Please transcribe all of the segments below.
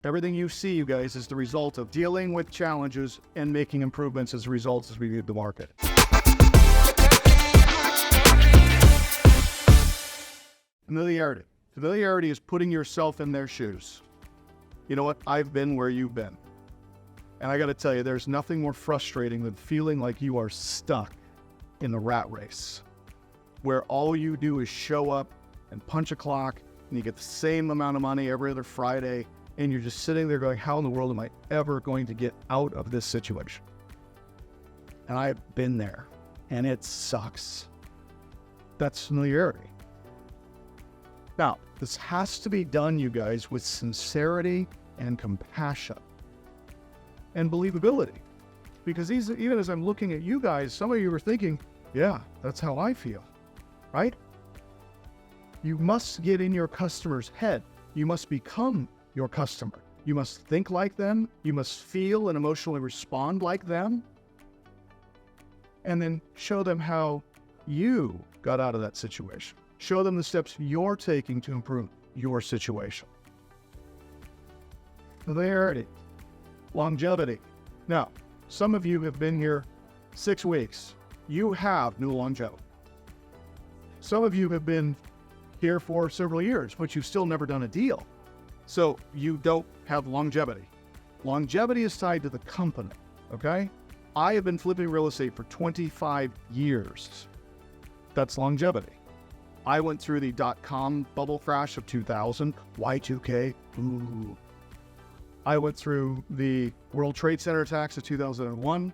Everything you see, you guys, is the result of dealing with challenges and making improvements as a result as we view the market. Familiarity. Familiarity is putting yourself in their shoes. You know what? I've been where you've been. And I got to tell you, there's nothing more frustrating than feeling like you are stuck in the rat race, where all you do is show up and punch a clock, and you get the same amount of money every other Friday, and you're just sitting there going, how in the world am I ever going to get out of this situation? And I've been there, and it sucks. That's familiarity. Now, this has to be done, you guys, with sincerity and compassion and believability. Because even as I'm looking at you guys, some of you are thinking, yeah, that's how I feel, right? You must get in your customer's head. You must become your customer. You must think like them. You must feel and emotionally respond like them. And then show them how you got out of that situation. Show them the steps you're taking to improve your situation. Familiarity. Longevity. Now, some of you have been here 6 weeks. You have new longevity. Some of you have been here for several years, but you've still never done a deal. So you don't have longevity. Longevity is tied to the company, okay? I have been flipping real estate for 25 years. That's longevity. I went through the .com bubble crash of 2000, Y2K, ooh. I went through the World Trade Center attacks of 2001.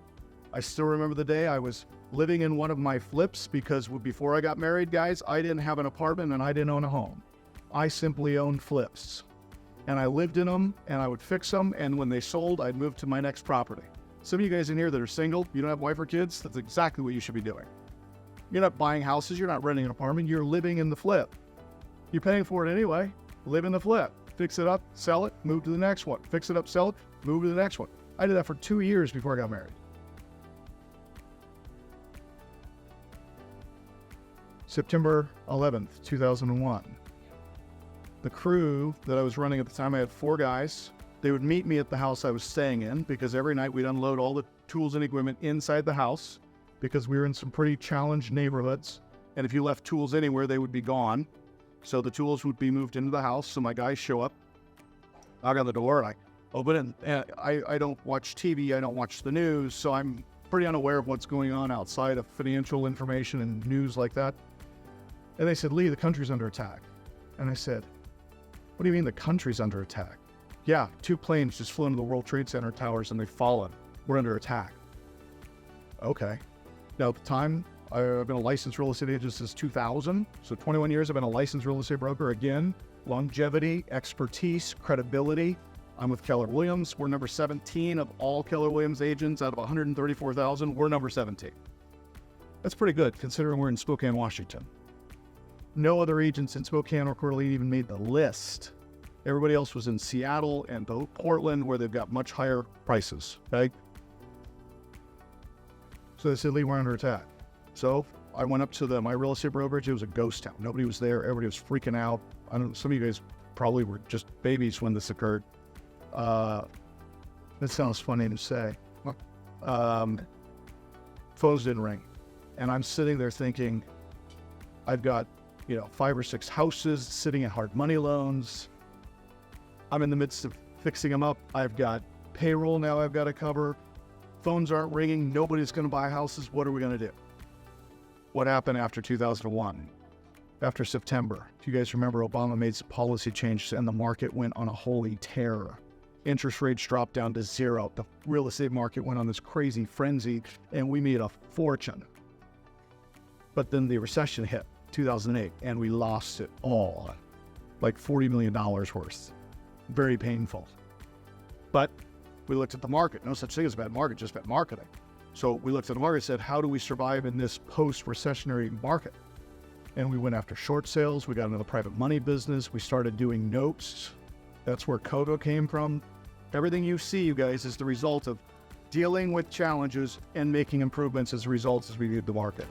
I still remember the day I was living in one of my flips because before I got married, guys, I didn't have an apartment and I didn't own a home. I simply owned flips. And I lived in them and I would fix them. And when they sold, I'd move to my next property. Some of you guys in here that are single, you don't have wife or kids, that's exactly what you should be doing. You're not buying houses, you're not renting an apartment, you're living in the flip. You're paying for it anyway, live in the flip. Fix it up, sell it, move to the next one. Fix it up, sell it, move to the next one. I did that for 2 years before I got married. September 11th, 2001. The crew that I was running at the time, I had 4 guys. They would meet me at the house I was staying in because every night we'd unload all the tools and equipment inside the house because we were in some pretty challenged neighborhoods. And if you left tools anywhere, they would be gone. So the tools would be moved into the house. So my guys show up, knock on the door, and I open it. And I don't watch TV. I don't watch the news. So I'm pretty unaware of what's going on outside of financial information and news like that. And they said, Lee, the country's under attack. And I said, what do you mean the country's under attack? Yeah, 2 planes just flew into the World Trade Center towers and they've fallen. We're under attack. Okay. Now at the time, I've been a licensed real estate agent since 2000. So 21 years, I've been a licensed real estate broker. Again, longevity, expertise, credibility. I'm with Keller Williams. We're number 17 of all Keller Williams agents out of 134,000. We're number 17. That's pretty good considering we're in Spokane, Washington. No other agents in Spokane or Coeur d'Alene even made the list. Everybody else was in Seattle and Portland where they've got much higher prices, okay? So they said, Lee, we're under attack. So I went up to my real estate brokerage. It was a ghost town. Nobody was there. Everybody was freaking out. I don't know, some of you guys probably were just babies when this occurred. That sounds funny to say. Phones didn't ring. And I'm sitting there thinking, I've got, 5 or 6 houses sitting in hard money loans. I'm in the midst of fixing them up. I've got payroll now I've got to cover. Phones aren't ringing. Nobody's going to buy houses. What are we going to do? What happened after 2001? After September? Do you guys remember Obama made some policy changes and the market went on a holy tear? Interest rates dropped down to 0. The real estate market went on this crazy frenzy and we made a fortune. But then the recession hit, 2008, and we lost it all. Like $40 million worth. Very painful. But we looked at the market. No such thing as a bad market, just bad marketing. So we looked at the market and said, how do we survive in this post-recessionary market? And we went after short sales. We got into the private money business. We started doing notes. That's where Kogo came from. Everything you see, you guys, is the result of dealing with challenges and making improvements as a result as we viewed the market.